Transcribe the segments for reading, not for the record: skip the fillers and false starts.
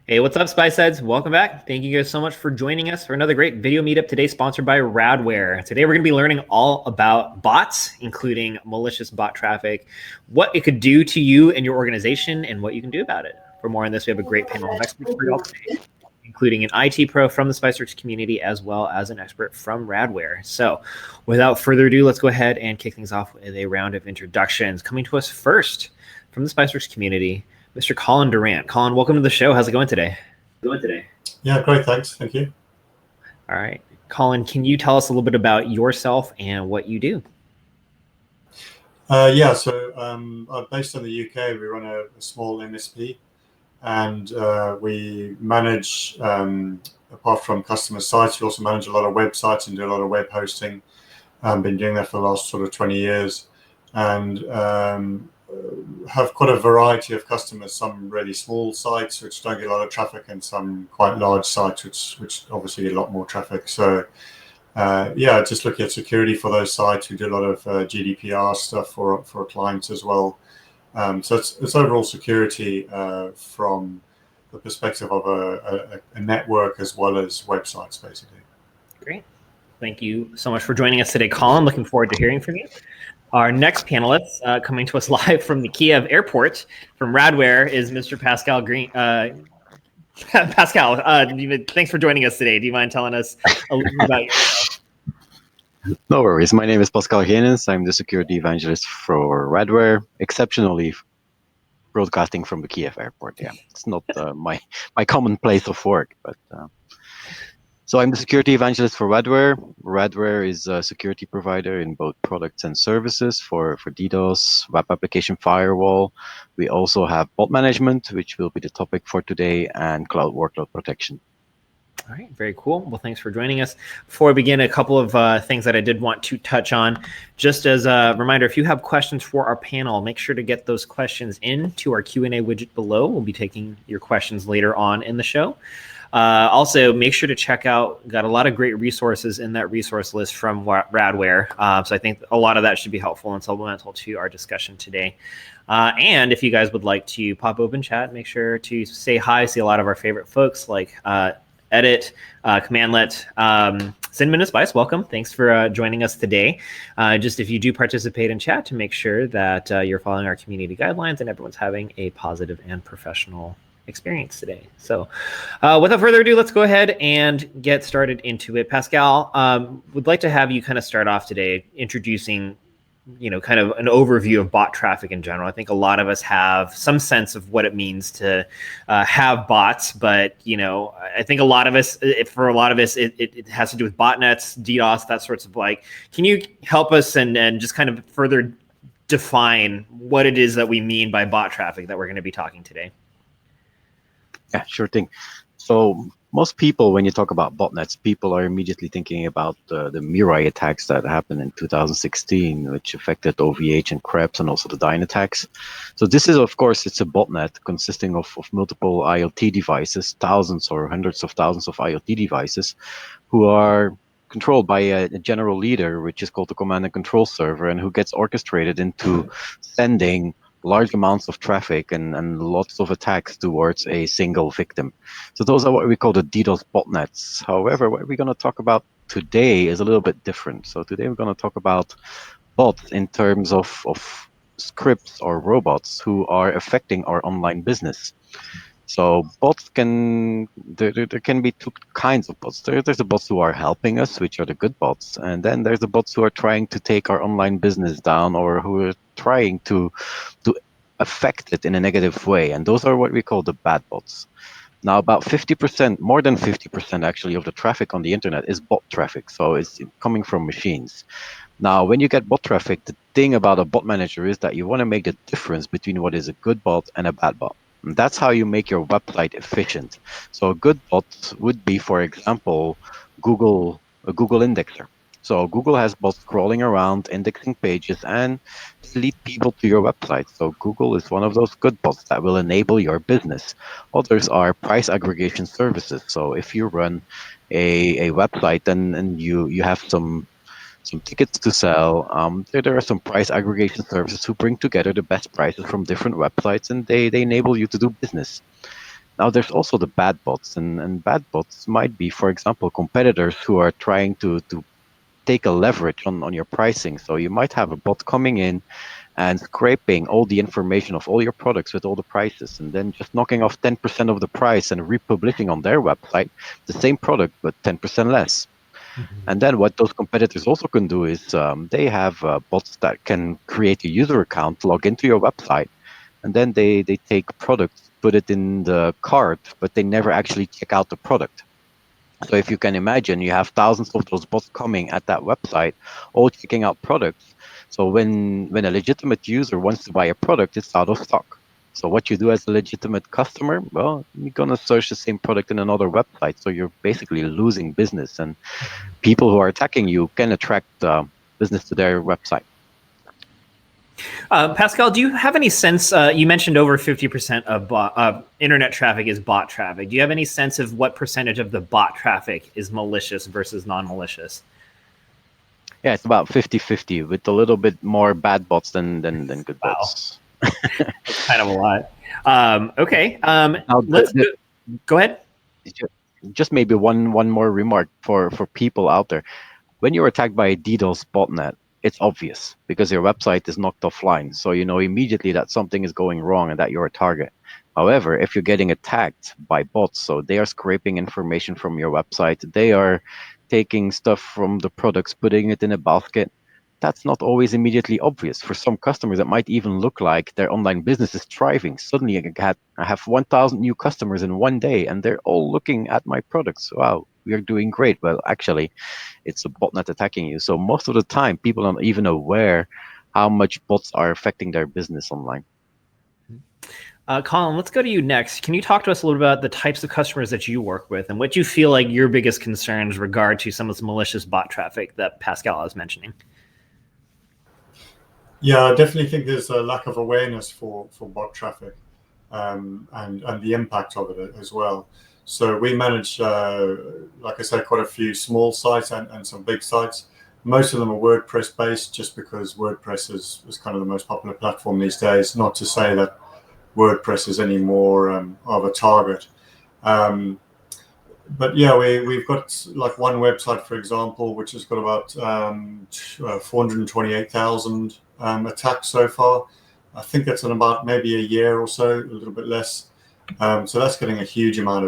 Hey, what's up, Spice Heads? Welcome back. Thank you guys so much for joining us for another great video meetup today, sponsored by Radware. Today, we're going to be learning all about bots, including malicious bot traffic, what it could do to you and your organization, and what you can do about it. For more on this, we have a great panel of experts for you all today, including an IT pro from the SpiceWorks community, as well as an expert from Radware. So, without further ado, let's go ahead and kick things off with a round of introductions. Coming to us first from the SpiceWorks community, Mr. Colin Durant. Colin, welcome to the show. How's it going today? Yeah, great. Thanks. Thank you. All right. Colin, can you tell us a little bit about yourself and what you do? I'm based in the UK. We run a small MSP, and we manage, apart from customer sites, we also manage a lot of websites and do a lot of web hosting. I've been doing that for the last sort of 20 years, and have quite a variety of customers, some really small sites which don't get a lot of traffic, and some quite large sites which obviously get a lot more traffic. So just looking at security for those sites. We do a lot of GDPR stuff for clients as well. So it's overall security from the perspective of a network as well as websites, basically. Great. Thank you so much for joining us today, Colin. Looking forward to hearing from you. Our next panelist, coming to us live from the Kiev airport from Radware, is Mr. Pascal Green. Pascal, thanks for joining us today. Do you mind telling us a little bit about yourself? No worries. My name is Pascal Genens. I'm the security evangelist for Radware, exceptionally broadcasting from the Kiev airport. Yeah, it's not my common place of work, but so I'm the security evangelist for Radware. Radware is a security provider in both products and services for DDoS, web application firewall. We also have bot management, which will be the topic for today, and cloud workload protection. All right, very cool. Well, thanks for joining us. Before we begin, a couple of things that I did want to touch on. Just as a reminder, if you have questions for our panel, make sure to get those questions into our Q&A widget below. We'll be taking your questions later on in the show. Also, make sure to check out, got a lot of great resources in that resource list from Radware. So I think a lot of that should be helpful and supplemental to our discussion today. And if you guys would like to pop open chat, make sure to say hi. See a lot of our favorite folks like Edit, Commandlet, Cinnamon and Spice, welcome. Thanks for joining us today. Just if you do participate in chat, to make sure that you're following our community guidelines and everyone's having a positive and professional experience today. So without further ado, let's go ahead and get started into it. Pascal, would like to have you kind of start off today introducing kind of an overview of bot traffic in general. I think a lot of us have some sense of what it means to have bots, but I think it has to do with botnets, DDoS, that sorts of like. Can you help us and just kind of further define what it is that we mean by bot traffic that we're going to be talking today? Yeah, sure thing. So most people, when you talk about botnets, people are immediately thinking about the Mirai attacks that happened in 2016, which affected OVH and Krebs, and also the Dyn attacks. So this is, of course, it's a botnet consisting of multiple IoT devices, thousands or hundreds of thousands of IoT devices, who are controlled by a general leader, which is called the command and control server, and who gets orchestrated into sending large amounts of traffic and lots of attacks towards a single victim. So those are what we call the DDoS botnets. However, what we're going to talk about today is a little bit different. So today we're going to talk about bots in terms of scripts or robots who are affecting our online business. So bots there can be two kinds of bots. There's the bots who are helping us, which are the good bots. And then there's the bots who are trying to take our online business down, or who are trying to affect it in a negative way. And those are what we call the bad bots. Now, about 50%, more than 50% actually, of the traffic on the internet is bot traffic. So it's coming from machines. Now, when you get bot traffic, the thing about a bot manager is that you want to make the difference between what is a good bot and a bad bot. And that's how you make your website efficient. So a good bot would be, for example, a Google indexer. So Google has bots crawling around, indexing pages, and lead people to your website. So Google is one of those good bots that will enable your business. Others are price aggregation services. So if you run a website and you have some tickets to sell, there are some price aggregation services who bring together the best prices from different websites, and they enable you to do business. Now, there's also the bad bots, and bad bots might be, for example, competitors who are trying to take a leverage on your pricing. So you might have a bot coming in and scraping all the information of all your products with all the prices, and then just knocking off 10% of the price and republishing on their website the same product but 10% less. And then what those competitors also can do is they have bots that can create a user account, log into your website, and then they take products, put it in the cart, but they never actually check out the product. So if you can imagine, you have thousands of those bots coming at that website, all checking out products. So when a legitimate user wants to buy a product, it's out of stock. So what you do as a legitimate customer, well, you're gonna search the same product in another website. So you're basically losing business, and people who are attacking you can attract business to their website. Pascal, do you have any sense? You mentioned over 50% of internet traffic is bot traffic. Do you have any sense of what percentage of the bot traffic is malicious versus non-malicious? Yeah, it's about 50-50, with a little bit more bad bots than good Wow. bots. That's kind of a lot. Okay. Now, go ahead. Just maybe one more remark for people out there. When you're attacked by a DDoS botnet, it's obvious because your website is knocked offline. So you know immediately that something is going wrong and that you're a target. However, if you're getting attacked by bots, so they are scraping information from your website, they are taking stuff from the products, putting it in a basket, that's not always immediately obvious. For some customers, it might even look like their online business is thriving. Suddenly, I have 1,000 new customers in one day, and they're all looking at my products. Wow, we are doing great. Well, actually, it's a botnet attacking you. So most of the time, people aren't even aware how much bots are affecting their business online. Colin, let's go to you next. Can you talk to us a little about the types of customers that you work with and what you feel like your biggest concerns regard to some of this malicious bot traffic that Pascal was mentioning? Yeah, I definitely think there's a lack of awareness for bot traffic and the impact of it as well. So we manage, like I said, quite a few small sites and some big sites. Most of them are WordPress based just because WordPress is kind of the most popular platform these days. Not to say that WordPress is any more of a target. But yeah, we've got like one website, for example, which has got about 428,000 attacks so far. I think that's in about maybe a year or so, a little bit less. So that's getting a huge amount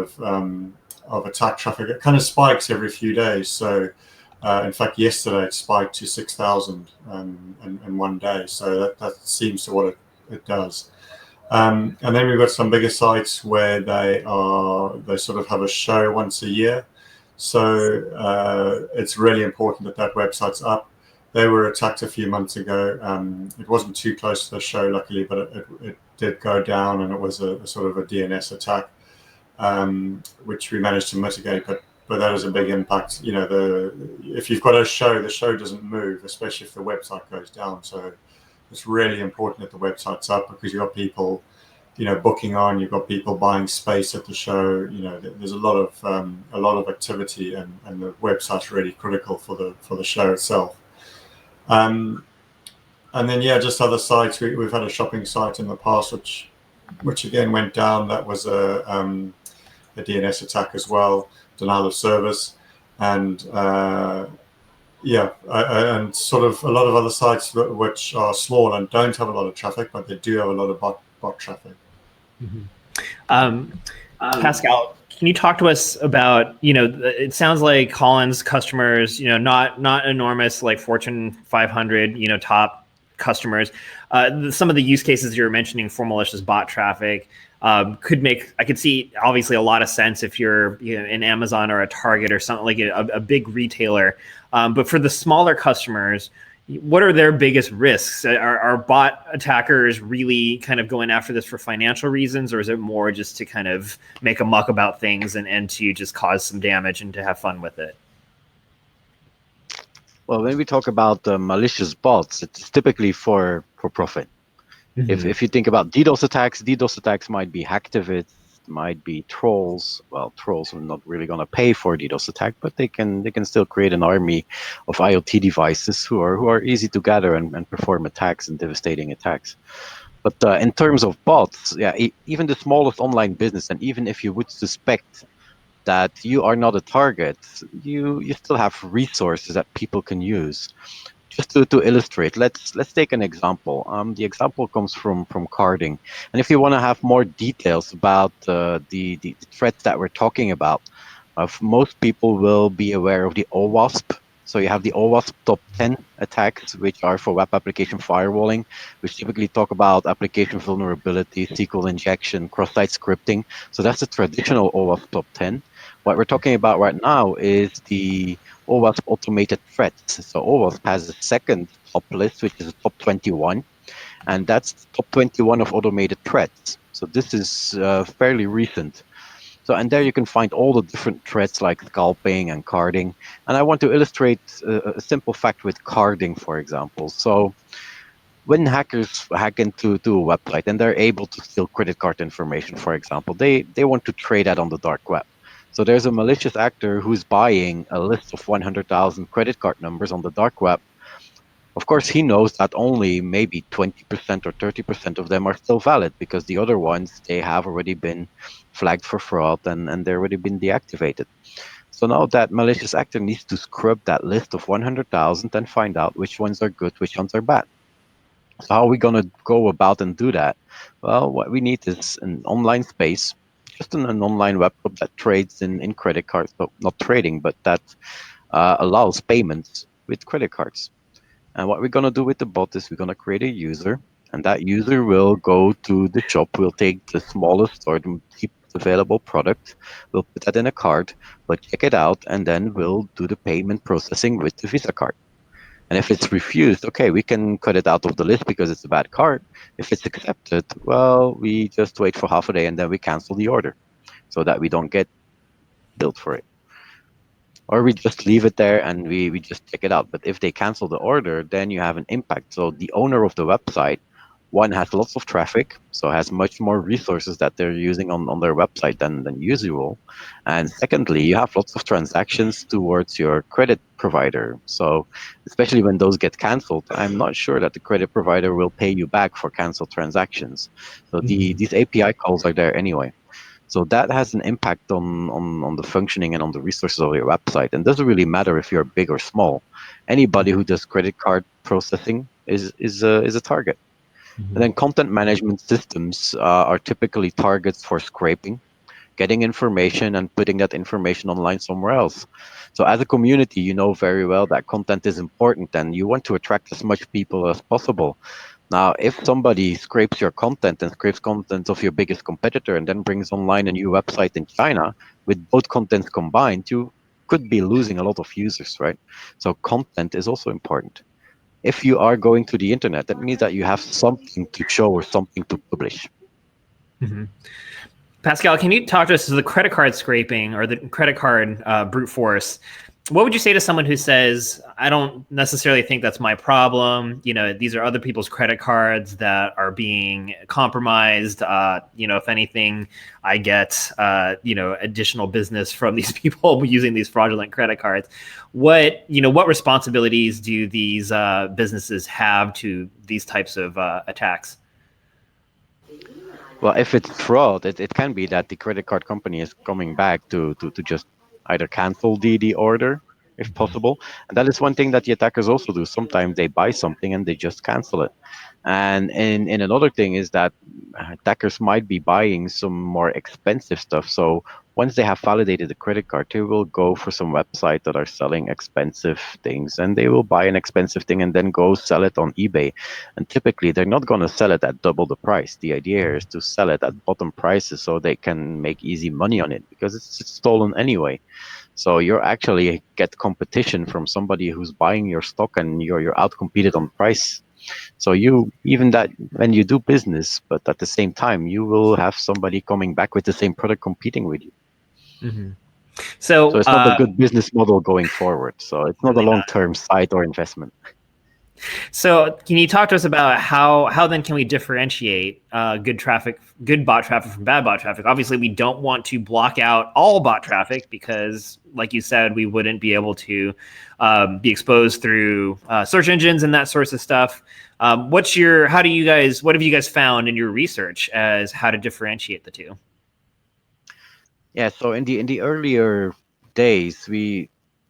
of attack traffic. It kind of spikes every few days. So in fact, yesterday it spiked to 6,000 in one day. So that seems to what it does. And then we've got some bigger sites where they sort of have a show once a year. So it's really important that website's up. They were attacked a few months ago. It wasn't too close to the show, luckily, but it did go down, and it was a sort of a DNS attack, which we managed to mitigate. But that is a big impact. You know, if you've got a show, the show doesn't move, especially if the website goes down. So it's really important that the website's up because you've got people, you know, booking on. You've got people buying space at the show. You know, there's a lot of activity, and the website's really critical for the show itself. And then yeah, just other sites. We've had a shopping site in the past, which again went down. That was a DNS attack as well, denial of service, and yeah, and sort of a lot of other sites which are small and don't have a lot of traffic, but they do have a lot of bot traffic. Mm-hmm. Pascal, can you talk to us about, you know, it sounds like Colin's customers, you know, not enormous, like Fortune 500, you know, top customers. Some of the use cases you're mentioning for malicious bot traffic could make, I could see obviously a lot of sense if you're, you know, in Amazon or a Target or something like a big retailer. But for the smaller customers, what are their biggest risks? Are bot attackers really kind of going after this for financial reasons, or is it more just to kind of make a muck about things and to just cause some damage and to have fun with it? Well, when we talk about malicious bots, it's typically for profit. Mm-hmm. If you think about DDoS attacks might be hacktivists, might be trolls. Well, trolls are not really going to pay for a DDoS attack, but they can still create an army of IoT devices who are easy to gather and perform attacks and devastating attacks. But in terms of bots, yeah, even the smallest online business, and even if you would suspect that you are not a target, you still have resources that people can use. Just to illustrate, let's take an example. The example comes from carding, and if you want to have more details about the threats that we're talking about, most people will be aware of the OWASP. So you have the OWASP top 10 attacks, which are for web application firewalling, which typically talk about application vulnerability, SQL injection, cross-site scripting. So that's the traditional OWASP top 10. What we're talking about right now is the OWASP automated threats. So OWASP has a second top list, which is a top 21, and that's top 21 of automated threats. So this is fairly recent. So, and there you can find all the different threats like scalping and carding. And I want to illustrate a simple fact with carding, for example. So when hackers hack into a website and they're able to steal credit card information, for example, they want to trade that on the dark web. So there's a malicious actor who's buying a list of 100,000 credit card numbers on the dark web. Of course, he knows that only maybe 20% or 30% of them are still valid because the other ones, they have already been flagged for fraud and they've already been deactivated. So now that malicious actor needs to scrub that list of 100,000 and find out which ones are good, which ones are bad. So how are we going to go about and do that? Well, what we need is an online space, just an online web shop that trades in credit cards, so not trading, but that allows payments with credit cards. And what we're going to do with the bot is we're going to create a user, and that user will go to the shop. We'll take the smallest or the cheapest available product. We'll put that in a card. We'll check it out, and then we'll do the payment processing with the Visa card. And if it's refused, okay, we can cut it out of the list because it's a bad card. If it's accepted, well, we just wait for half a day and then we cancel the order so that we don't get billed for it. Or we just leave it there and we just check it out. But if they cancel the order, then you have an impact. So the owner of the website, one, has lots of traffic, so has much more resources that they're using on their website than usual. And secondly, you have lots of transactions towards your credit provider. So especially when those get canceled, I'm not sure that the credit provider will pay you back for canceled transactions. So these API calls are there anyway. So that has an impact on the functioning and on the resources of your website. And it doesn't really matter if you're big or small. Anybody who does credit card processing is a target. And then content management systems are typically targets for scraping, getting information and putting that information online somewhere else. So as a community, you know very well that content is important and you want to attract as much people as possible. Now, if somebody scrapes your content and scrapes content of your biggest competitor and then brings online a new website in China, with both contents combined, you could be losing a lot of users, right? So content is also important. If you are going to the internet, that means that you have something to show or something to publish. Pascal, can you talk to us to the credit card scraping or the credit card brute force? What would you say to someone who says, I don't necessarily think that's my problem. You know, these are other people's credit cards that are being compromised. If anything, I get, additional business from these people using these fraudulent credit cards. What responsibilities do these businesses have to these types of attacks? Well, if it's fraud, it can be that the credit card company is coming back to just either cancel the order if possible. And that is one thing that the attackers also do. Sometimes they buy something and they just cancel it. And in another thing is that attackers might be buying some more expensive stuff. So once they have validated the credit card, they will go for some website that are selling expensive things and they will buy an expensive thing and then go sell it on eBay. And typically they're not going to sell it at double the price. The idea here is to sell it at bottom prices so they can make easy money on it because it's stolen anyway. So you're actually get competition from somebody who's buying your stock and you're outcompeted on price. So you, even that when you do business, but at the same time, you will have somebody coming back with the same product competing with you. So it's not a good business model going forward. So it's not a long-term site or investment. So can you talk to us about how then can we differentiate good bot traffic from bad bot traffic? Obviously, we don't want to block out all bot traffic because, like you said, we wouldn't be able to be exposed through search engines and that sorts of stuff. What have you guys found in your research as how to differentiate the two? Yeah, so in the earlier days,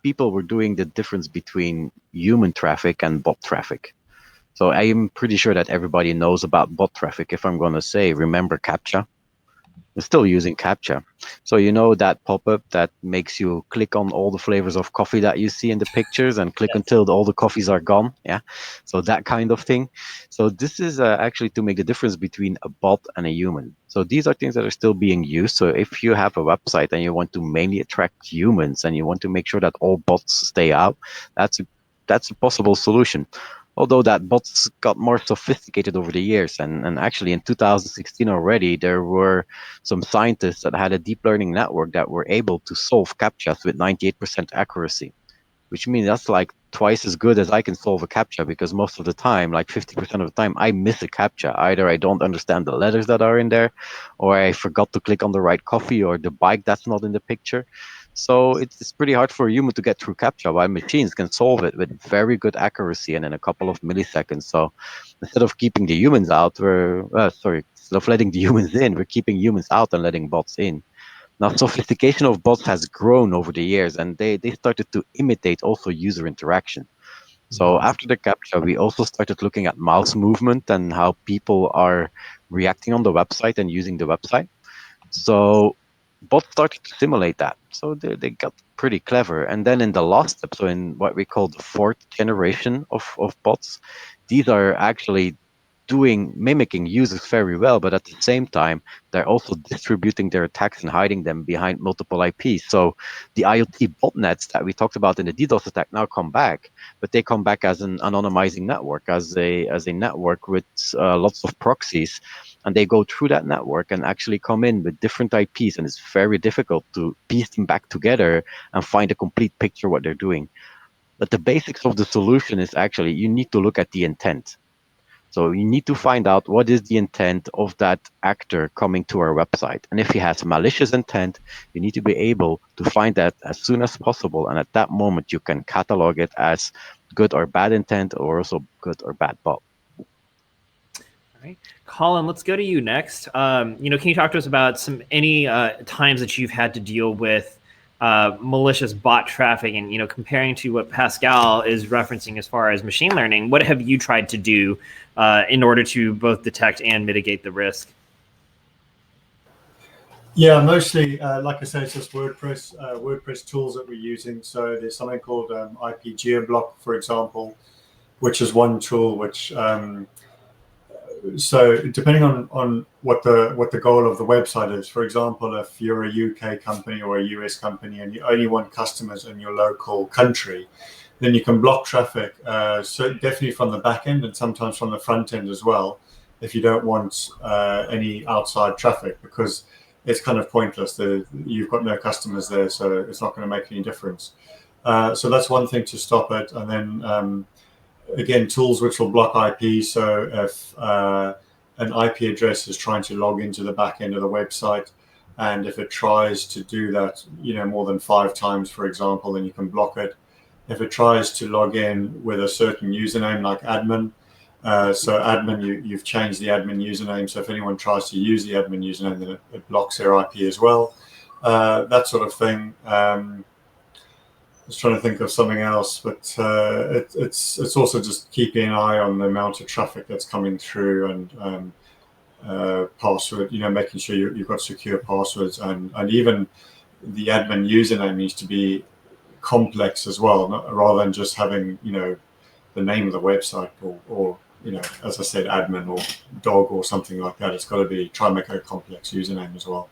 people were doing the difference between human traffic and bot traffic. So I am pretty sure that everybody knows about bot traffic. If I'm going to say, remember CAPTCHA? We're still using CAPTCHA. So you know that pop-up that makes you click on all the flavors of coffee that you see in the pictures and click until all the coffees are gone. Yeah. So that kind of thing. So this is actually to make the difference between a bot and a human. So these are things that are still being used. So if you have a website and you want to mainly attract humans and you want to make sure that all bots stay out, that's a possible solution. Although that bots got more sophisticated over the years. And actually in 2016 already, there were some scientists that had a deep learning network that were able to solve CAPTCHAs with 98% accuracy, which means that's like twice as good as I can solve a CAPTCHA, because most of the time, like 50% of the time, I miss a CAPTCHA. Either I don't understand the letters that are in there, or I forgot to click on the right coffee, or the bike that's not in the picture. So it's pretty hard for a human to get through CAPTCHA, while machines can solve it with very good accuracy and in a couple of milliseconds. So instead of keeping the humans out, instead of letting the humans in, we're keeping humans out and letting bots in. Now, sophistication of bots has grown over the years, and they started to imitate also user interaction. So after the CAPTCHA, we also started looking at mouse movement and how people are reacting on the website and using the website. So bots started to simulate that. So they got pretty clever. And then in the last step, so in what we call the fourth generation of bots, these are actually mimicking users very well, but at the same time, they're also distributing their attacks and hiding them behind multiple IPs. So the IoT botnets that we talked about in the DDoS attack now come back, but they come back as an anonymizing network, as a network with lots of proxies, and they go through that network and actually come in with different IPs, and it's very difficult to piece them back together and find a complete picture of what they're doing. But the basics of the solution is actually you need to look at the intent. So you need to find out what is the intent of that actor coming to our website. And if he has malicious intent, you need to be able to find that as soon as possible. And at that moment, you can catalog it as good or bad intent, or also good or bad bot. All right. Colin, let's go to you next. Can you talk to us about any times that you've had to deal with malicious bot traffic, and comparing to what Pascal is referencing as far as machine learning, what have you tried to do in order to both detect and mitigate the risk? Yeah, mostly, like I said, it's just WordPress tools that we're using. So there's something called IP GeoBlock, for example, which is one tool which so depending on what the goal of the website is. For example, if you're a UK company or a US company and you only want customers in your local country, then you can block traffic, so definitely from the back end and sometimes from the front end as well, if you don't want any outside traffic, because it's kind of pointless. You've got no customers there, so it's not going to make any difference. So that's one thing to stop it. And then again, tools which will block IP. So if an IP address is trying to log into the back end of the website, and if it tries to do that, more than 5 times, for example, then you can block it. If it tries to log in with a certain username like admin, so admin, you've changed the admin username. So if anyone tries to use the admin username, then it blocks their IP as well. That sort of thing. I was trying to think of something else, but it's also just keeping an eye on the amount of traffic that's coming through, and password, making sure you've got secure passwords, and even the admin username needs to be complex as well, rather than just having the name of the website or as I said, admin or dog or something like that. It's got to try and make a complex username as well.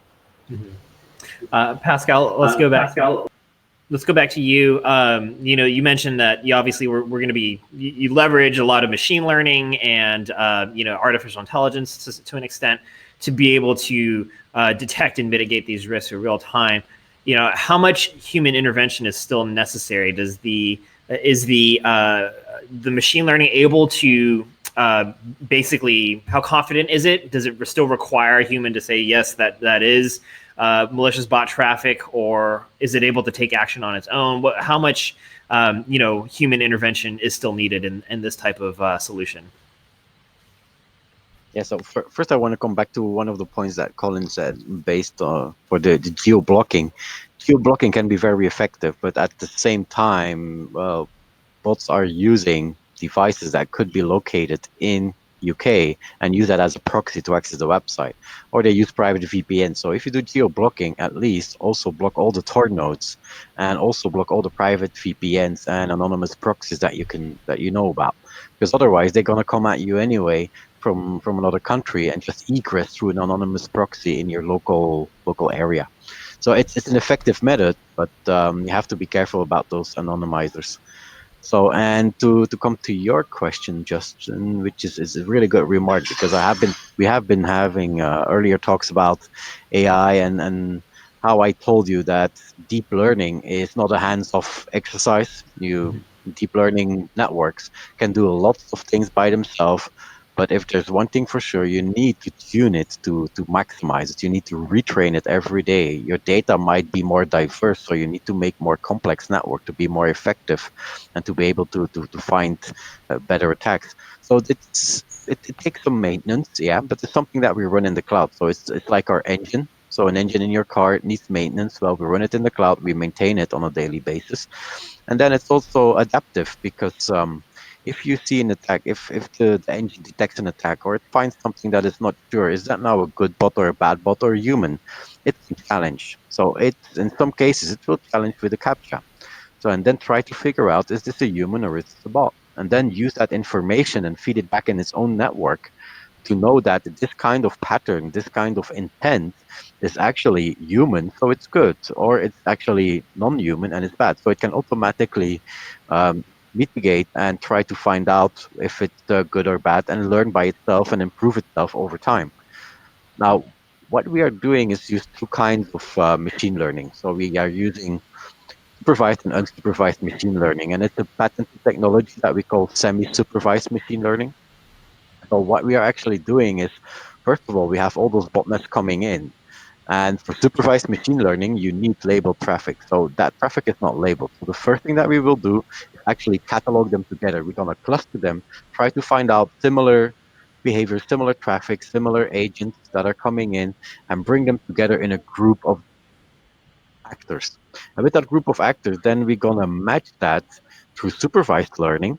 Mm-hmm. Pascal, let's go back. Let's go back to you. You mentioned that obviously we're going to be, you leverage a lot of machine learning and artificial intelligence to an extent to be able to detect and mitigate these risks in real time. How much human intervention is still necessary? Does the is the machine learning able to basically, how confident is it? Does it still require a human to say yes, that is malicious bot traffic, or is it able to take action on its own? How much human intervention is still needed in this type of solution? Yeah, so first I want to come back to one of the points that Colin said based for the geo blocking. Geo blocking can be very effective, but at the same time, bots are using devices that could be located in UK and use that as a proxy to access the website, or they use private VPN. So if you do geo blocking, at least also block all the Tor nodes and also block all the private VPNs and anonymous proxies that you know about, because otherwise they're gonna come at you anyway from another country and just egress through an anonymous proxy in your local area. So it's an effective method, but you have to be careful about those anonymizers. So, and to come to your question, Justin, which is a really good remark, because we have been having earlier talks about AI, and how I told you that deep learning is not a hands-off exercise. Deep learning networks can do lots of things by themselves, but if there's one thing for sure, you need to tune it to maximize it. You need to retrain it every day. Your data might be more diverse, so you need to make more complex network to be more effective and to be able to find better attacks. So it takes some maintenance, yeah, but it's something that we run in the cloud. So it's like our engine. So an engine in your car, it needs maintenance. Well, we run it in the cloud. We maintain it on a daily basis, and then it's also adaptive, because if you see an attack, if the engine detects an attack, or it finds something that is not sure, is that now a good bot or a bad bot or a human? It can challenge. So it's, in some cases, it will challenge with a captcha. So, and then try to figure out, is this a human or is this a bot? And then use that information and feed it back in its own network to know that this kind of pattern, this kind of intent is actually human, so it's good, or it's actually non-human and it's bad. So it can automatically mitigate and try to find out if it's good or bad, and learn by itself and improve itself over time. Now, what we are doing is use two kinds of machine learning. So we are using supervised and unsupervised machine learning, and it's a patented technology that we call semi-supervised machine learning. So what we are actually doing is, first of all, we have all those botnets coming in. And for supervised machine learning, you need labeled traffic. So that traffic is not labeled. So the first thing that we will do is actually catalog them together. We're going to cluster them, try to find out similar behavior, similar traffic, similar agents that are coming in, and bring them together in a group of actors. And with that group of actors, then we're going to match that through supervised learning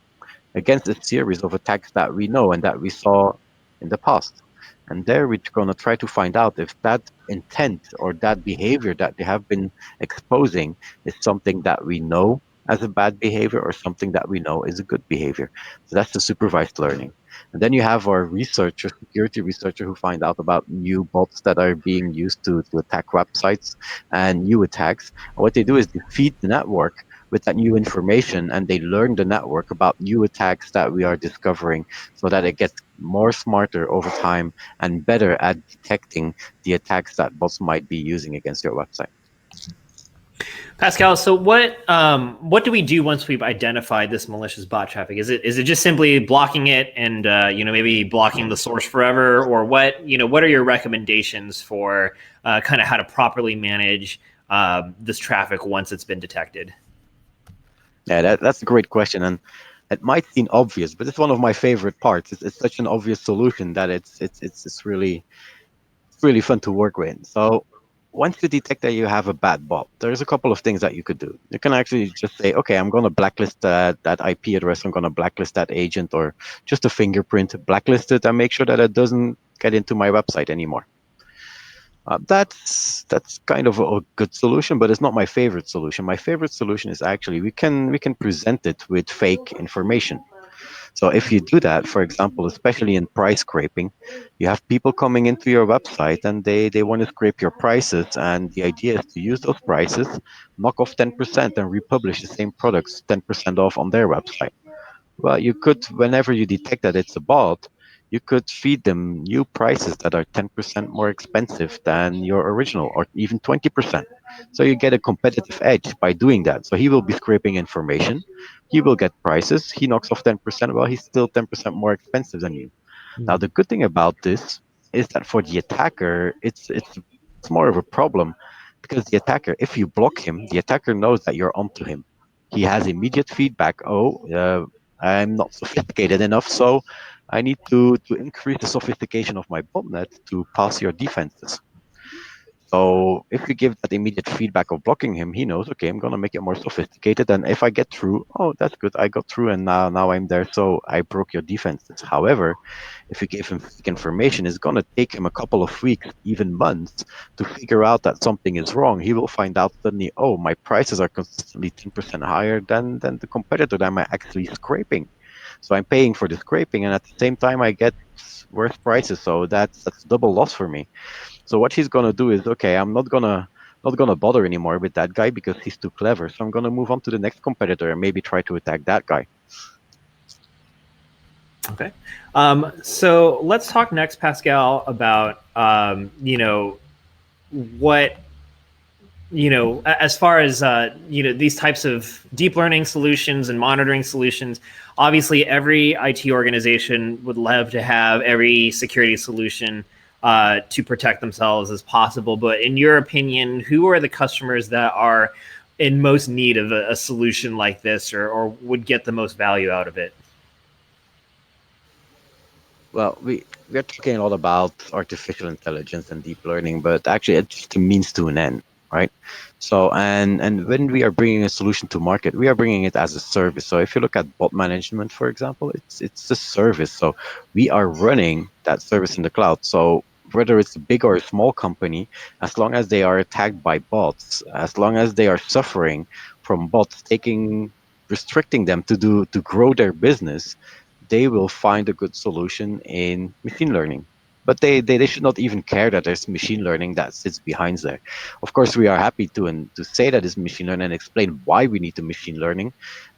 against a series of attacks that we know and that we saw in the past. And there we're going to try to find out if that intent or that behavior that they have been exposing is something that we know as a bad behavior or something that we know is a good behavior. So that's the supervised learning. And then you have our researcher, security researcher, who find out about new bots that are being used to attack websites and new attacks. And what they do is they feed the network with that new information, and they learn the network about new attacks that we are discovering, so that it gets more smarter over time and better at detecting the attacks that bots might be using against your website. Pascal, so what do we do once we've identified this malicious bot traffic? Is it just simply blocking it and maybe blocking the source forever, or what are your recommendations for kind of how to properly manage this traffic once it's been detected? Yeah, that's a great question, and it might seem obvious, but it's one of my favorite parts. It's such an obvious solution that it's really fun to work with. So once you detect that you have a bad bot, there's a couple of things that you could do. You can actually just say, okay, I'm going to blacklist that IP address. I'm going to blacklist that agent, or just a fingerprint, blacklist it, and make sure that it doesn't get into my website anymore. That's kind of a good solution, but it's not my favorite solution. My favorite solution is actually we can present it with fake information. So if you do that, for example, especially in price scraping, you have people coming into your website and they want to scrape your prices, and the idea is to use those prices, knock off 10%, and republish the same products 10% off on their website. Well, you could, whenever you detect that it's a bot, you could feed them new prices that are 10% more expensive than your original, or even 20%. So you get a competitive edge by doing that. So he will be scraping information, he will get prices, he knocks off 10%, well, he's still 10% more expensive than you. Now, the good thing about this is that for the attacker, it's more of a problem because the attacker, if you block him, the attacker knows that you're onto him. He has immediate feedback. Oh, I'm not sophisticated enough, so I need to increase the sophistication of my botnet to pass your defenses. So if you give that immediate feedback of blocking him, he knows, okay, I'm gonna make it more sophisticated. And if I get through, oh, that's good, I got through, and now I'm there. So I broke your defenses. However, if you give him fake information, it's gonna take him a couple of weeks, even months, to figure out that something is wrong. He will find out suddenly, oh, my prices are consistently 10% higher than the competitor that I'm actually scraping. So I'm paying for the scraping, and at the same time, I get worse prices. So that's double loss for me. So what he's gonna do is, okay, I'm not gonna bother anymore with that guy because he's too clever. So I'm gonna move on to the next competitor and maybe try to attack that guy. Okay. So let's talk next, Pascal, about what as far as these types of deep learning solutions and monitoring solutions. Obviously, every IT organization would love to have every security solution to protect themselves as possible. But in your opinion, who are the customers that are in most need of a solution like this, or would get the most value out of it? Well, we're talking a lot about artificial intelligence and deep learning, but actually it's just a means to an end, right? So and when we are bringing a solution to market, we are bringing it as a service. So if you look at bot management, for example, it's a service. So we are running that service in the cloud. So whether it's a big or a small company, as long as they are attacked by bots, as long as they are suffering from bots taking restricting them to grow their business, they will find a good solution in machine learning. But they should not even care that there's machine learning that sits behind there. Of course, we are happy to say that it's machine learning and explain why we need the machine learning,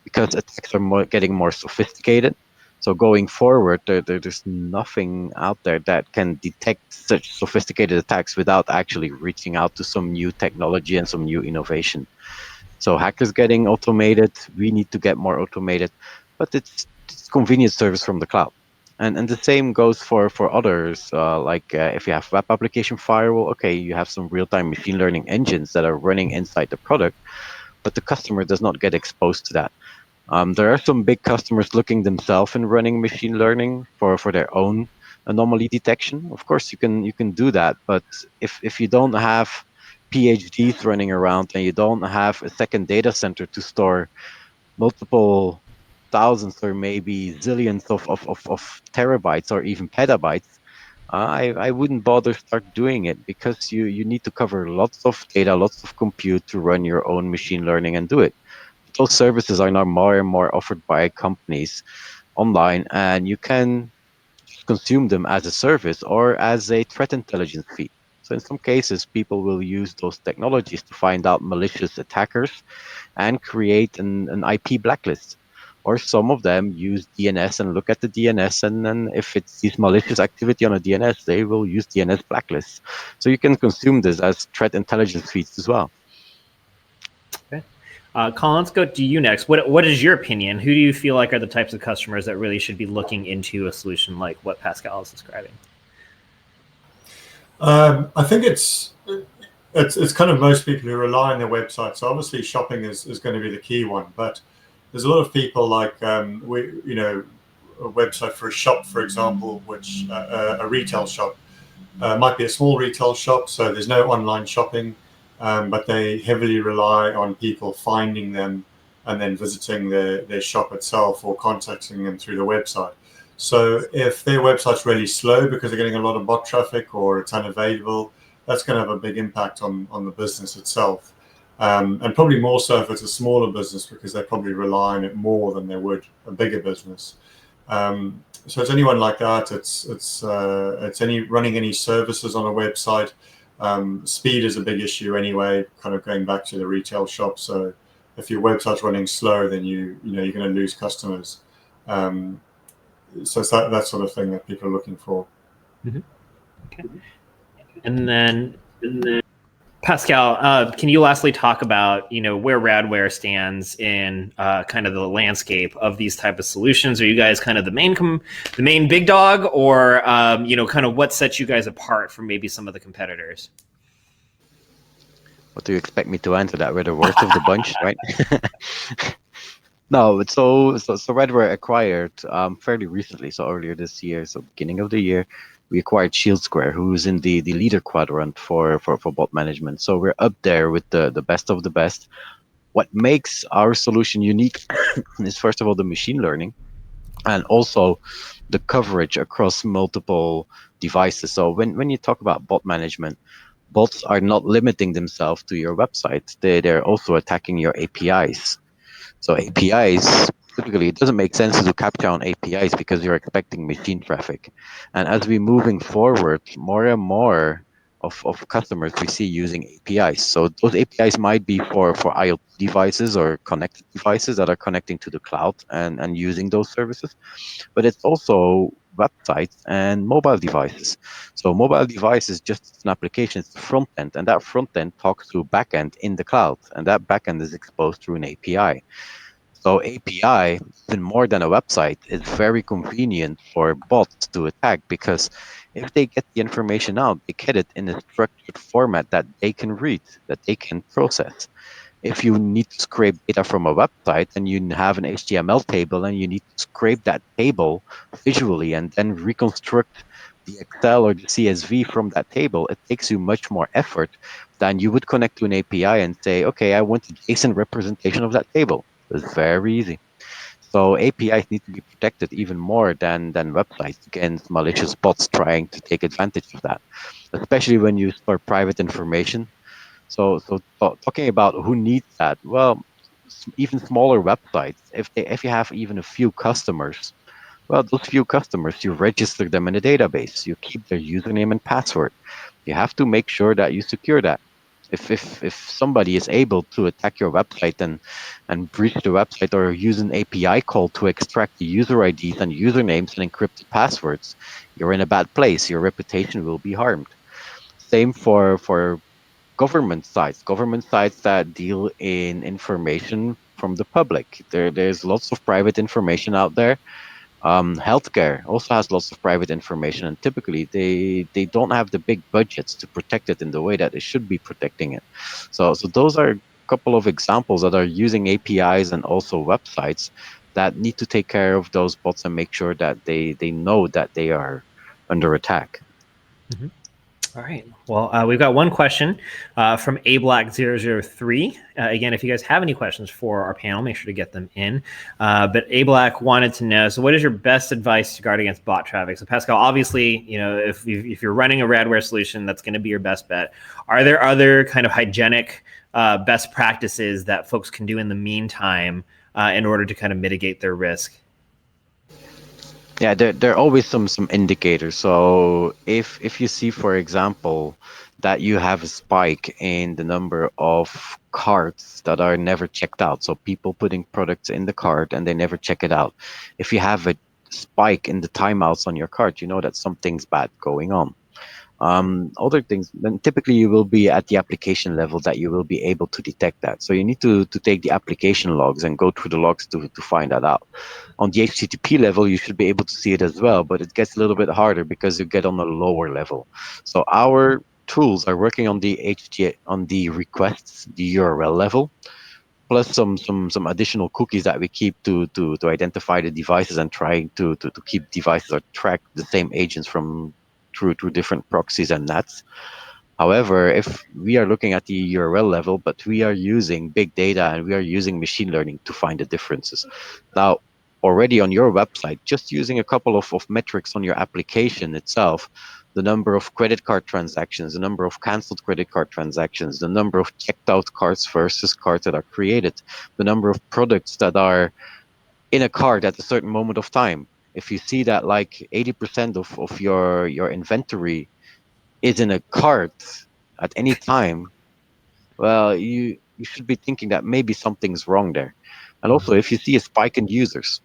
because attacks are getting more sophisticated. So going forward, there's nothing out there that can detect such sophisticated attacks without actually reaching out to some new technology and some new innovation. So hackers getting automated, we need to get more automated, but it's convenient service from the cloud. And the same goes for others, like if you have web application firewall, okay, you have some real-time machine learning engines that are running inside the product, but the customer does not get exposed to that. There are some big customers looking themselves and running machine learning for their own anomaly detection. Of course, you can do that, but if you don't have PhDs running around and you don't have a second data center to store multiple thousands or maybe zillions of terabytes or even petabytes, I wouldn't bother start doing it because you need to cover lots of data, lots of compute to run your own machine learning and do it. Those services are now more and more offered by companies online, and you can just consume them as a service or as a threat intelligence feed. So in some cases, people will use those technologies to find out malicious attackers and create an IP blacklist. Or some of them use DNS and look at the DNS, and then if it sees malicious activity on a DNS, they will use DNS blacklists. So you can consume this as threat intelligence feeds as well. Okay. Colin, let's go to you next. What is your opinion? Who do you feel like are the types of customers that really should be looking into a solution like what Pascal is describing? I think it's kind of most people who rely on their website. So obviously shopping is going to be the key one, but there's a lot of people like a website for a shop, for example, which a retail shop might be a small retail shop, so there's no online shopping, but they heavily rely on people finding them and then visiting their shop itself or contacting them through the website. So if their website's really slow because they're getting a lot of bot traffic or it's unavailable, that's going to have a big impact on the business itself. And probably more so if it's a smaller business because they probably rely on it more than they would a bigger business. So it's anyone like that. It's any running any services on a website. Speed is a big issue anyway. Kind of going back to the retail shop. So if your website's running slow, then you're going to lose customers. so it's that sort of thing that people are looking for. Okay. And then Pascal, can you lastly talk about where Radware stands in kind of the landscape of these type of solutions? Are you guys kind of the main big dog, or kind of what sets you guys apart from maybe some of the competitors? What do you expect me to answer that? We're the worst of the bunch, right? No, so Radware acquired fairly recently, so earlier this year, so beginning of the year, we acquired Shield Square, who's in the leader quadrant for bot management. So we're up there with the best of the best. What makes our solution unique is first of all the machine learning, and also the coverage across multiple devices. So when you talk about bot management, bots are not limiting themselves to your website. They're also attacking your APIs. So APIs, typically, it doesn't make sense to do CAPTCHA on APIs because you're expecting machine traffic. And as we're moving forward, more and more of customers we see using APIs. So those APIs might be for IoT devices or connected devices that are connecting to the cloud and using those services. But it's also websites and mobile devices. So mobile device is just an application, it's the front end, and that front end talks to back end in the cloud, and that back end is exposed through an API. So API, even more than a website, is very convenient for bots to attack because if they get the information out, they get it in a structured format that they can read, that they can process. If you need to scrape data from a website and you have an HTML table and you need to scrape that table visually and then reconstruct the Excel or the CSV from that table, it takes you much more effort than you would connect to an API and say, okay, I want a JSON representation of that table. It's very easy. So APIs need to be protected even more than websites against malicious bots trying to take advantage of that, especially when you store private information. So talking about who needs that, well, even smaller websites, if you have even a few customers, well, those few customers, you register them in a database, you keep their username and password. You have to make sure that you secure that. If somebody is able to attack your website and breach the website or use an API call to extract the user IDs and usernames and encrypted passwords, you're in a bad place. Your reputation will be harmed. Same for government sites that deal in information from the public. There's lots of private information out there. Healthcare also has lots of private information, and typically they don't have the big budgets to protect it in the way that they should be protecting it. So those are a couple of examples that are using APIs and also websites that need to take care of those bots and make sure that they know that they are under attack. Mm-hmm. All right. Well, we've got one question from ablack003. Again, if you guys have any questions for our panel, make sure to get them in. But ablack wanted to know, so what is your best advice to guard against bot traffic? So Pascal, obviously, if you're running a Radware solution, that's going to be your best bet. Are there other kind of hygienic best practices that folks can do in the meantime in order to kind of mitigate their risk? Yeah, there are always some indicators. So if you see, for example, that you have a spike in the number of carts that are never checked out, so people putting products in the cart and they never check it out. If you have a spike in the timeouts on your cart, you know that something's bad going on. Other things, then typically you will be at the application level that you will be able to detect that. So you need to take the application logs and go through the logs to find that out. On the HTTP level, you should be able to see it as well, but it gets a little bit harder because you get on a lower level. So our tools are working on the requests, the URL level, plus some additional cookies that we keep to identify the devices and trying to keep devices or track the same agents from through different proxies and NATs. However, if we are looking at the URL level, but we are using big data and we are using machine learning to find the differences. Now, already on your website, just using a couple of metrics on your application itself, the number of credit card transactions, the number of canceled credit card transactions, the number of checked out cards versus cards that are created, the number of products that are in a cart at a certain moment of time. If you see that like 80% of your inventory is in a cart at any time, well, you should be thinking that maybe something's wrong there. And also, if you see a spike in users,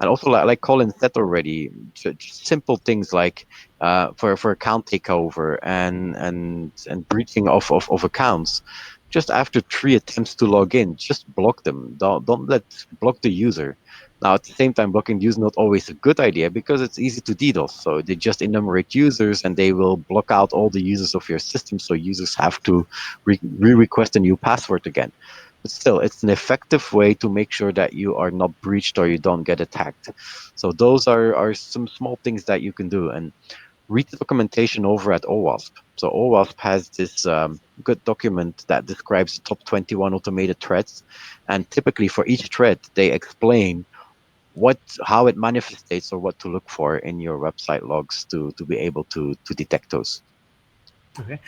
And also, like Colin said already, just simple things like for account takeover and breaching of accounts. Just after 3 attempts to log in, just block them. Don't let block the user. Now, at the same time, blocking the user is not always a good idea because it's easy to DDoS. So they just enumerate users and they will block out all the users of your system. So users have to re-request a new password again. But still, it's an effective way to make sure that you are not breached or you don't get attacked. So those are some small things that you can do. And read the documentation over at OWASP. So OWASP has this good document that describes the top 21 automated threats. And typically for each threat, they explain how it manifests or what to look for in your website logs to be able to detect those. Okay.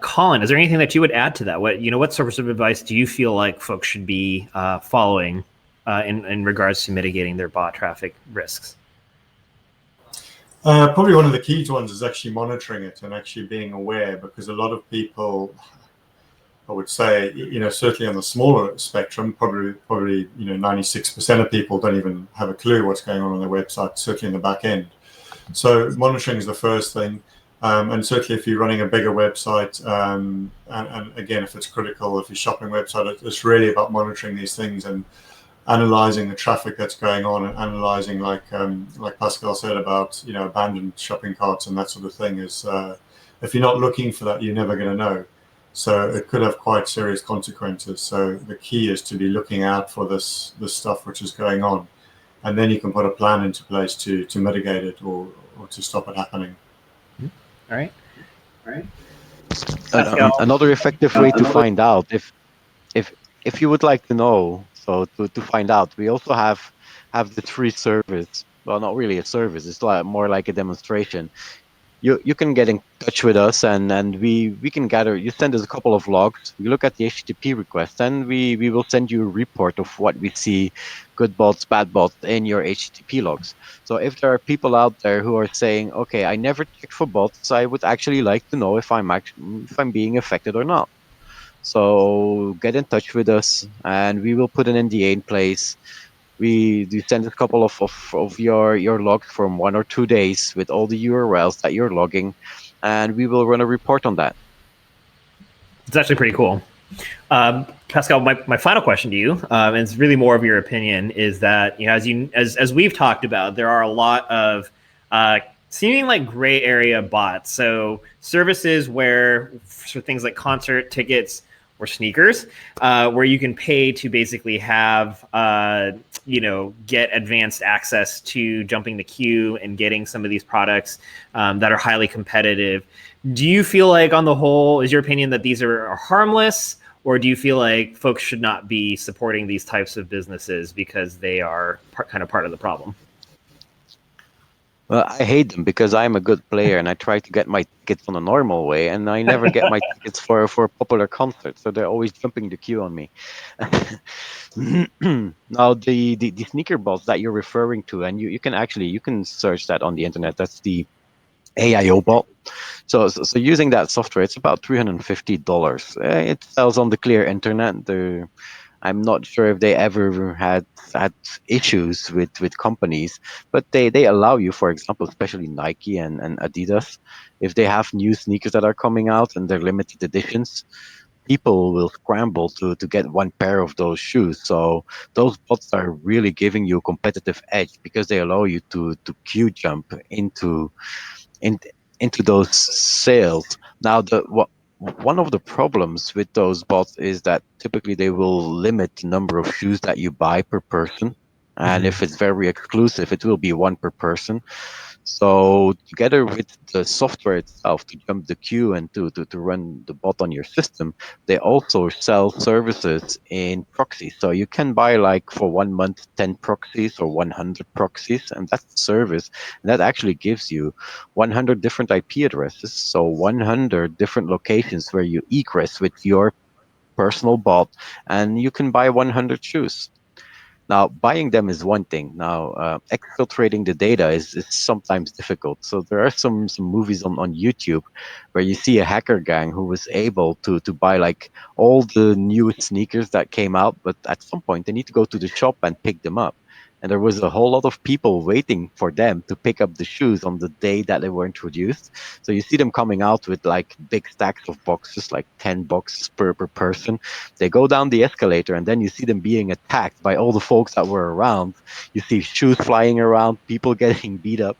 Colin, is there anything that you would add to that? What sorts of advice do you feel like folks should be following in regards to mitigating their bot traffic risks? Probably one of the key ones is actually monitoring it and actually being aware, because a lot of people, I would say, certainly on the smaller spectrum, probably 96% of people don't even have a clue what's going on their website, certainly in the back end. So monitoring is the first thing. And certainly if you're running a bigger website, and again, if it's critical, if you're shopping website, it's really about monitoring these things and analyzing the traffic that's going on, and analyzing, like Pascal said about abandoned shopping carts and that sort of thing. Is if you're not looking for that, you're never going to know. So it could have quite serious consequences. So the key is to be looking out for this stuff which is going on, and then you can put a plan into place to mitigate it or to stop it happening. All right. Another effective way to find out if you would like to know. So to find out, we also have the free service. Well, not really a service. It's more like a demonstration. You can get in touch with us and we can gather. You send us a couple of logs. We look at the HTTP request and we will send you a report of what we see, good bots, bad bots in your HTTP logs. So if there are people out there who are saying, okay, I never check for bots, I would actually like to know if I'm being affected or not. So get in touch with us and we will put an NDA in place. We send a couple of your logs from 1 or 2 days with all the URLs that you're logging, and we will run a report on that. It's actually pretty cool. Pascal, my final question to you, and it's really more of your opinion, is that as we've talked about, there are a lot of seeming like gray area bots. So services where for things like concert tickets or sneakers, where you can pay to basically have get advanced access to jumping the queue and getting some of these products that are highly competitive. Do you feel like, on the whole, is your opinion that these are harmless, or do you feel like folks should not be supporting these types of businesses because they are kind of part of the problem? Well, I hate them because I'm a good player and I try to get my tickets on a normal way, and I never get my tickets for a popular concert, so they're always jumping the queue on me. Now, the sneaker bots that you're referring to, and you can search that on the internet. That's the AIO bot. So using that software, it's about $350. It sells on the clear internet. I'm not sure if they ever had issues with companies, but they allow you, for example, especially Nike and Adidas, if they have new sneakers that are coming out and they're limited editions, people will scramble to get one pair of those shoes. So those bots are really giving you a competitive edge because they allow you to queue jump into those sales. Now, one of the problems with those bots is that typically they will limit the number of shoes that you buy per person. And if it's very exclusive, it will be one per person. So together with the software itself to jump the queue and to run the bot on your system, they also sell services in proxies. So you can buy, like, for 1 month, 10 proxies or 100 proxies, and that's the service. And that actually gives you 100 different IP addresses. So 100 different locations where you egress with your personal bot, and you can buy 100 shoes. Now, buying them is one thing. Now, exfiltrating the data is sometimes difficult. So there are some movies on YouTube where you see a hacker gang who was able to buy, like, all the new sneakers that came out, but at some point they need to go to the shop and pick them up. and there was a whole lot of people waiting for them to pick up the shoes on the day that they were introduced. So you see them coming out with like big stacks of boxes, like 10 boxes per person. They go down the escalator, and then you see them being attacked by all the folks that were around. You see shoes flying around, people getting beat up,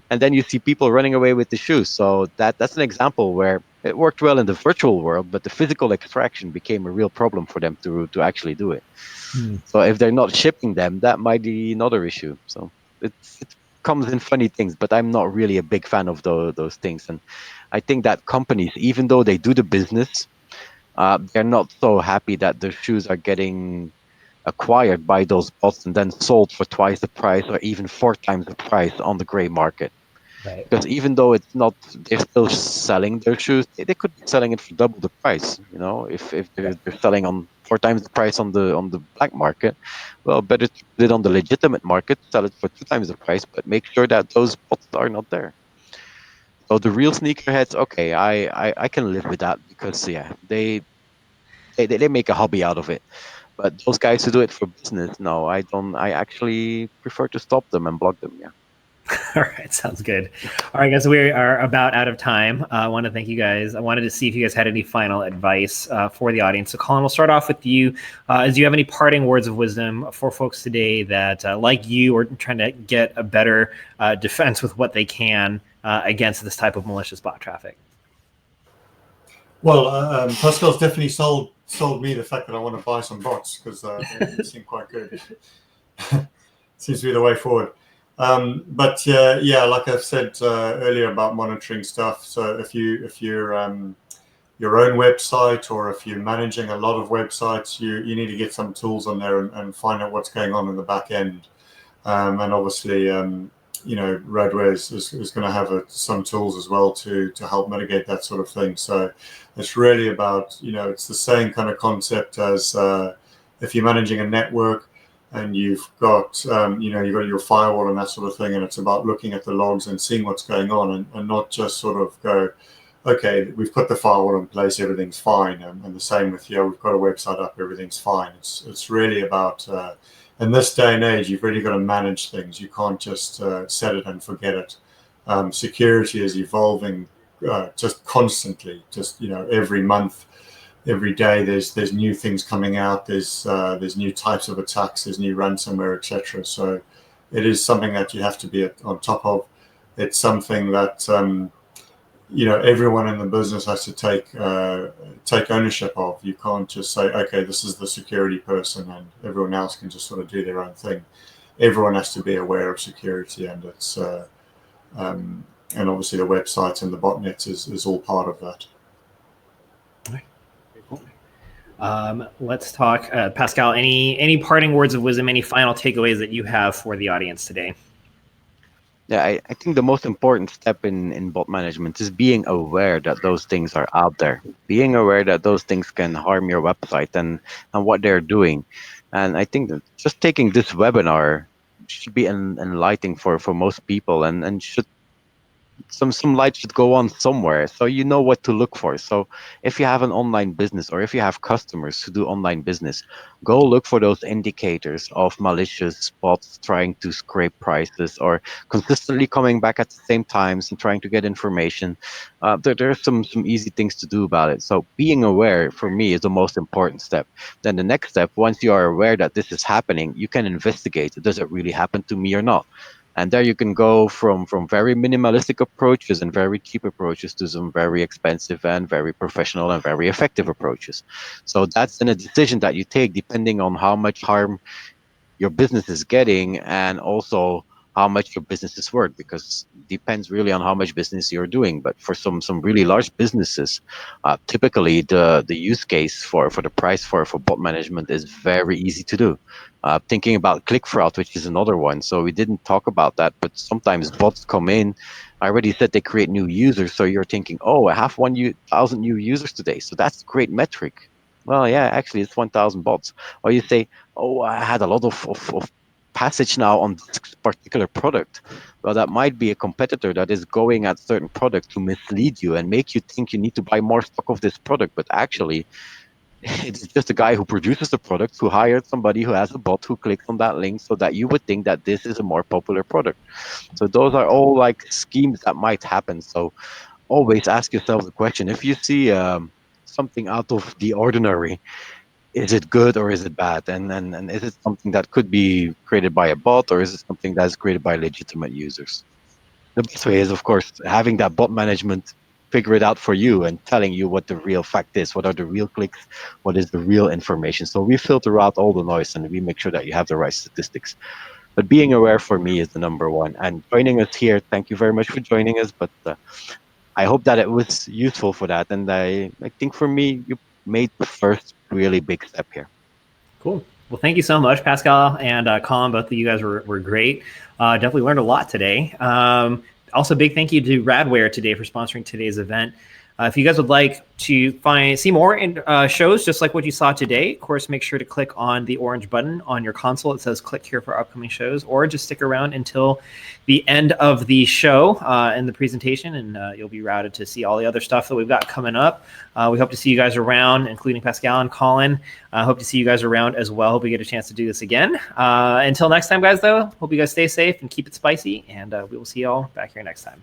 and then you see people running away with the shoes. So that's an example where it worked well in the virtual world, but the physical extraction became a real problem for them to actually do it. So if they're not shipping them, that might be another issue. So it comes in funny things, but I'm not really a big fan of those things. And I think that companies, even though they do the business, they're not so happy that their shoes are getting acquired by those bots and then sold for twice the price or even 4 times the price on the gray market. Right. Because even though it's not, they're still selling their shoes. They could be selling it for double the price. You know, if they're selling on 4 times the price on the black market, well, better to put it on the legitimate market, sell it for 2 times the price, but make sure that those bots are not there. So the real sneakerheads, okay, I can live with that because yeah, they make a hobby out of it. But those guys who do it for business, no, I don't. I actually prefer to stop them and block them. Yeah. All right, sounds good. All right, guys, we are about out of time. I want to thank you guys. I wanted to see if you guys had any final advice for the audience. So, Colin, we'll start off with you. Do you have any parting words of wisdom for folks today that, like you, are trying to get a better defense with what they can against this type of malicious bot traffic? Well, Pascal's definitely sold me the fact that I want to buy some bots because they seem quite good. Seems to be the way forward. But yeah, like I've said earlier about monitoring stuff. So if you're your own website or if you're managing a lot of websites, you need to get some tools on there and find out what's going on in the back end. And obviously, Radware is going to have some tools as well to help mitigate that sort of thing. So it's really about, it's the same kind of concept as if you're managing a network and you've got, you've got your firewall and that sort of thing, and it's about looking at the logs and seeing what's going on and not just sort of go, okay, we've put the firewall in place, everything's fine. And the same with, we've got a website up, everything's fine. It's really about, in this day and age, you've really got to manage things. You can't just set it and forget it. Security is evolving just constantly, just, every month, every day there's new things coming out, there's new types of attacks, there's new ransomware, etc. So it is something that you have to be on top of. It's something that everyone in the business has to take ownership of. You can't just say, okay, this is the security person and everyone else can just sort of do their own thing. Everyone has to be aware of security, and it's and obviously the websites and the botnets is all part of that. Let's talk, Pascal. Any parting words of wisdom? Any final takeaways that you have for the audience today? Yeah, I think the most important step in bot management is being aware that those things are out there, being aware that those things can harm your website and what they're doing. And I think that just taking this webinar should be enlightening for most people and should some light should go on somewhere so you know what to look for. So if you have an online business or if you have customers who do online business, go look for those indicators of malicious bots trying to scrape prices or consistently coming back at the same times and trying to get information. There are some easy things to do about it. So being aware for me is the most important step. Then the next step, once you are aware that this is happening, you can investigate, does it really happen to me or not? And there you can go from very minimalistic approaches and very cheap approaches to some very expensive and very professional and very effective approaches. So that's then a decision that you take depending on how much harm your business is getting and also how much your business is worth, because it depends really on how much business you're doing. But for some really large businesses, typically the use case for the price for bot management is very easy to do. Thinking about click fraud, which is another one. So we didn't talk about that, but sometimes bots come in. I already said they create new users. So you're thinking, oh, I have 1,000 new users today. So that's a great metric. Well, yeah, actually it's 1,000 bots. Or you say, oh, I had a lot of passage now on this particular product. Well, that might be a competitor that is going at certain products to mislead you and make you think you need to buy more stock of this product. But actually, It's just a guy who produces the product, who hired somebody who has a bot who clicks on that link so that you would think that this is a more popular product. So those are all like schemes that might happen. So always ask yourself the question, if you see something out of the ordinary, is it good or is it bad? And is it something that could be created by a bot, or is it something that's created by legitimate users? The best way is, of course, having that bot management figure it out for you and telling you what the real fact is, what are the real clicks, what is the real information. So we filter out all the noise and we make sure that you have the right statistics. But being aware for me is the number one. And joining us here, thank you very much for joining us. But I hope that it was useful for that. And I think for me, you made the first really big step here. Cool. Well, thank you so much, Pascal and Colin. Both of you guys were great. Definitely learned a lot today. Also, big thank you to Radware today for sponsoring today's event. If you guys would like to see more shows just like what you saw today, of course, make sure to click on the orange button on your console. It says click here for upcoming shows, or just stick around until the end of the show and the presentation, and you'll be routed to see all the other stuff that we've got coming up. We hope to see you guys around, including Pascal and Colin. Hope to see you guys around as well. Hope we get a chance to do this again. Until next time, guys, though, hope you guys stay safe and keep it spicy, and we will see you all back here next time.